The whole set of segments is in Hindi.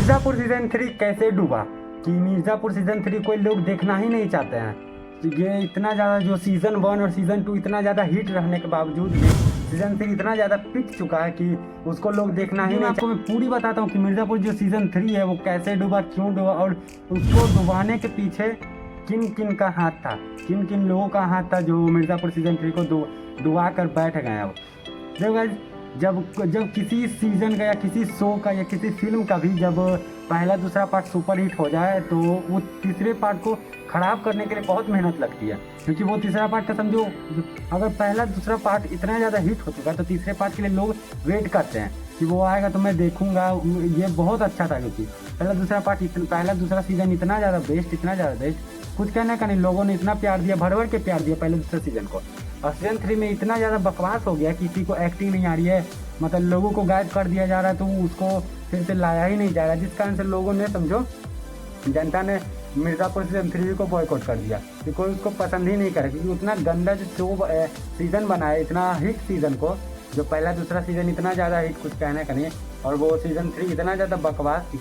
मिर्ज़ापुर सीज़न 3 कैसे डूबा कि मिर्ज़ापुर सीज़न 3 कोई लोग देखना ही नहीं चाहते हैं। तो ये इतना ज़्यादा जो सीज़न 1 और सीज़न 2 इतना ज़्यादा हिट रहने के बावजूद भी सीज़न 3 इतना ज़्यादा पिट चुका है कि उसको लोग देखना ही नहीं। आपको मैं पूरी बताता हूँ कि मिर्ज़ापुर जो सीज़न 3 है वो कैसे डूबा, क्यों डूबा और उसको डुबाने के पीछे किन किन का हाथ था, किन किन लोगों का हाथ था जो मिर्ज़ापुर सीज़न 3 को डुबा कर बैठ गए हैं। देखो गाइस, जब जब किसी सीज़न का या किसी शो का या किसी फिल्म का भी जब पहला दूसरा पार्ट सुपर हिट हो जाए तो वो तीसरे पार्ट को ख़राब करने के लिए बहुत मेहनत लगती है, क्योंकि वो तीसरा पार्ट का समझो अगर पहला दूसरा पार्ट इतना ज़्यादा हिट हो चुका है तो तीसरे पार्ट के लिए लोग वेट करते हैं कि वो आएगा तो मैं देखूंगा। ये बहुत अच्छा था क्योंकि पहला दूसरा सीज़न इतना ज़्यादा बेस्ट, कुछ कहने का नहीं। लोगों ने इतना प्यार दिया, भर भर के प्यार दिया पहले दूसरे सीज़न को। और सीज़न 3 में इतना ज़्यादा बकवास हो गया, किसी को एक्टिंग नहीं आ रही है, मतलब लोगों को गायब कर दिया जा रहा है तो उसको फिर से लाया ही नहीं जा रहा, जिस कारण से लोगों ने समझो जनता ने मिर्ज़ापुर सीज़न 3 को बॉयकॉट कर दिया कि कोई उसको पसंद ही नहीं करे, क्योंकि उतना गंदा जो शो सीज़न बनाया, इतना हिट सीज़न को, जो पहला दूसरा सीज़न इतना ज़्यादा हिट, कुछ कहने का नहीं है। और वो सीज़न 3 इतना ज़्यादा बकवास,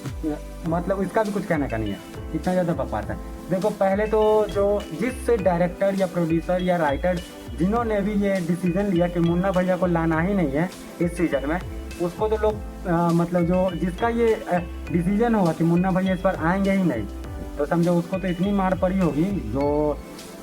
मतलब इसका भी कुछ कहने का नहीं है, इतना ज़्यादा बकवास है। देखो पहले तो जो जिस डायरेक्टर या प्रोड्यूसर या राइटर जिन्होंने भी ये डिसीज़न लिया कि मुन्ना भैया को लाना ही नहीं है इस सीज़न में, उसको तो लोग मतलब जो जिसका ये डिसीज़न होगा कि मुन्ना भैया इस बार आएंगे ही नहीं, तो समझो उसको तो इतनी मार पड़ी होगी। जो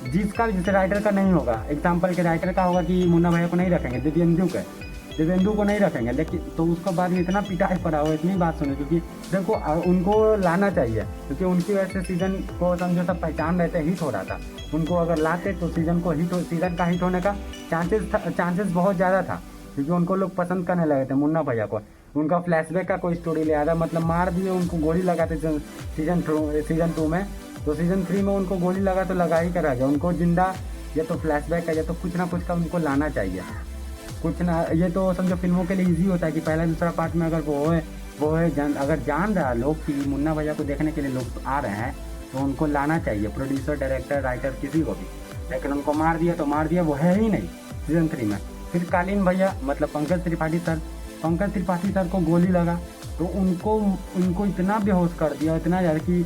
जिस राइटर का नहीं होगा, एग्जाम्पल के राइटर का होगा कि मुन्ना भैया को नहीं रखेंगे, दिव्येंदु को नहीं रखेंगे, लेकिन तो उसको बाद में इतना पिटाई पड़ा हो, इतनी बात सुनी, क्योंकि देखो उनको लाना चाहिए, क्योंकि उनकी वजह से सीज़न को समझो सब पहचान रहे थे, हिट हो रहा था। उनको अगर लाते तो सीज़न का हिट होने का चांसेस बहुत ज़्यादा था, क्योंकि उनको लोग पसंद करने लगे थे मुन्ना भैया को। उनका फ्लैशबैक का कोई स्टोरी ले आया, मतलब मार दिए उनको, गोली लगाते सीज़न 2 में, तो सीज़न 3 में उनको गोली लगा तो लगा ही करा गया। उनको जिंदा या तो फ्लैशबैक का या तो कुछ ना कुछ का उनको लाना चाहिए, कुछ ना। ये तो समझो फिल्मों के लिए इजी होता है कि पहला दूसरा पार्ट में अगर अगर जान रहा लोग कि मुन्ना भैया को देखने के लिए लोग आ रहे हैं तो उनको लाना चाहिए, प्रोड्यूसर, डायरेक्टर, राइटर, किसी को भी। लेकिन उनको मार दिया, वो है ही नहीं सीज़न 3 में। फिर कालीन भैया मतलब पंकज त्रिपाठी सर को गोली लगा तो उनको इतना बेहोश कर दिया, इतना ज़्यादा कि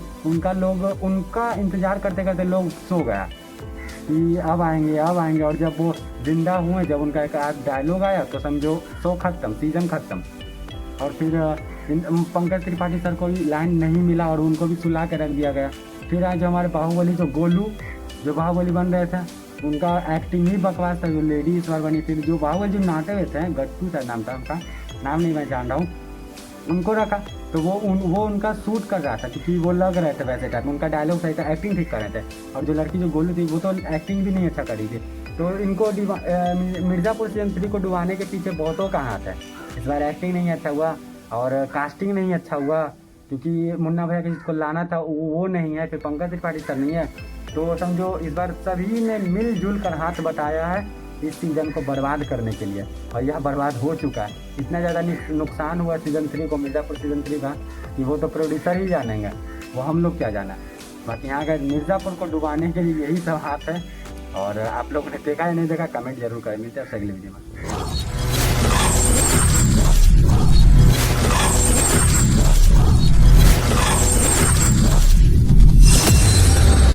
उनका इंतज़ार करते करते लोग सो गया कि अब आएंगे। और जब वो जिंदा हुए, जब उनका एक आध डायलॉग आया तो समझो शो खत्म, सीज़न खत्म। और फिर पंकज त्रिपाठी सर को भी लाइन नहीं मिला और उनको भी सुला के रख दिया गया। फिर आज हमारे बाहुबली जो गोलू जो बाहुबली बन रहे थे, उनका एक्टिंग ही बकवास था। जो लेडी इस बार बनी थी, जो बाहुबली जो नाटे हुए थे, गट्टू सर नाम था उनका, नाम नहीं मैं जान रहा हूँ, उनको रखा तो वो उनका शूट कर रहा था, क्योंकि वो लग रहे थे वैसे टाइप, उनका डायलॉग सही था, एक्टिंग ठीक कर रहे थे। और जो लड़की जो गोलू थी वो तो एक्टिंग भी नहीं अच्छा करी थी। तो इनको मिर्ज़ापुर सीज़न 3 को डुबाने के पीछे बहुतों का हाथ है। इस बार एक्टिंग नहीं अच्छा हुआ और कास्टिंग नहीं अच्छा हुआ, क्योंकि मुन्ना भैया जिसको लाना था वो नहीं है, फिर पंकज त्रिपाठी सर नहीं है। तो समझो इस बार सभी ने मिलजुल कर हाथ बटाया है इस सीज़न को बर्बाद करने के लिए, और यह बर्बाद हो चुका है। इतना ज़्यादा नुकसान हुआ सीज़न 3 को, मिर्ज़ापुर सीज़न 3 का, कि वो तो प्रोड्यूसर ही जानेंगे, वो हम लोग क्या जाना। बाकी यहाँ का मिर्ज़ापुर को डुबाने के लिए यही सब हाथ है। और आप लोगों ने देखा या नहीं देखा कमेंट जरूर करें। मिलते हैं अगली वीडियो में।